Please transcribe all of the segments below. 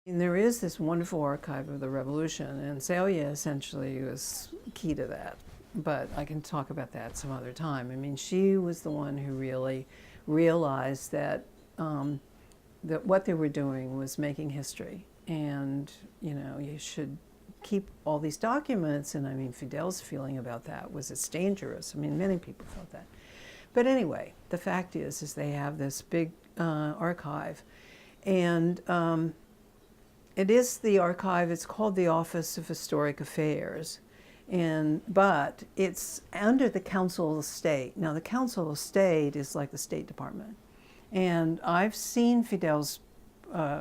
And there is this wonderful archive of the revolution, and Celia essentially was key to that. But I can talk about that some other time. I mean, she was the one who really realized that that what they were doing was making history, and you should keep all these documents. And I mean, Fidel's feeling about that was it's dangerous. I mean, many people felt that. But anyway, the fact is they have this big archive, and it is the archive. It's called the Office of Historic Affairs, but it's under the Council of State. Now, the Council of State is like the State Department, and I've seen Fidel's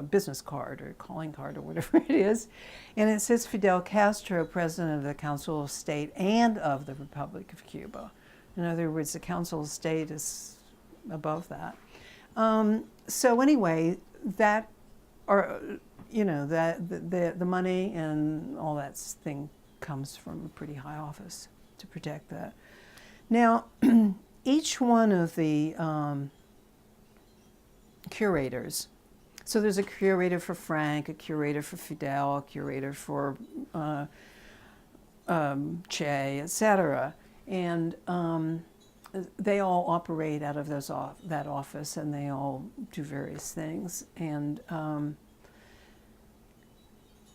business card or calling card or whatever it is, and it says Fidel Castro, President of the Council of State and of the Republic of Cuba. In other words, the Council of State is above that. So anyway, that the money and all that thing comes from a pretty high office to protect that. Now, each one of the curators, so there's a curator for Frank, a curator for Fidel, a curator for Che, etc., and they all operate out of that office, and they all do various things. And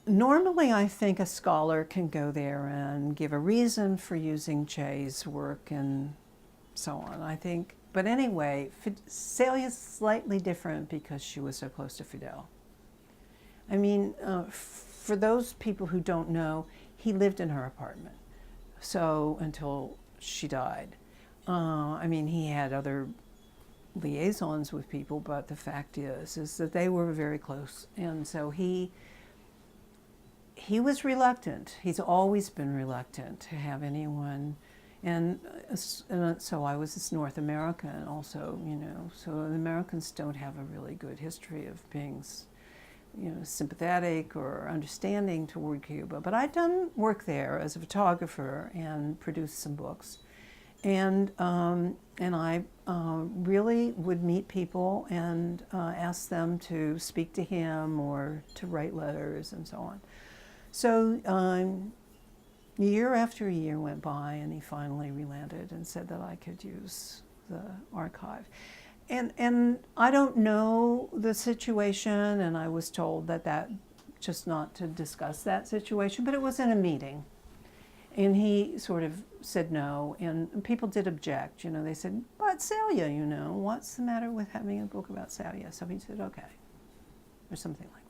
normally, I think a scholar can go there and give a reason for using Che's work and so on, I think. But anyway, Celia's slightly different because she was so close to Fidel. I mean, for those people who don't know, he lived in her apartment, so until she died. I mean, he had other liaisons with people, but the fact is that they were very close, and so he was reluctant. He's always been reluctant to have anyone, and so I was this North American also, so the Americans don't have a really good history of being, sympathetic or understanding toward Cuba. But I'd done work there as a photographer and produced some books, and I really would meet people and ask them to speak to him or to write letters and so on. So year after year went by, and he finally relented and said that I could use the archive. And I don't know the situation, and I was told that just not to discuss that situation, but it was in a meeting. And he sort of said no, and people did object. They said, but Celia, what's the matter with having a book about Celia? So he said, okay, or something like that.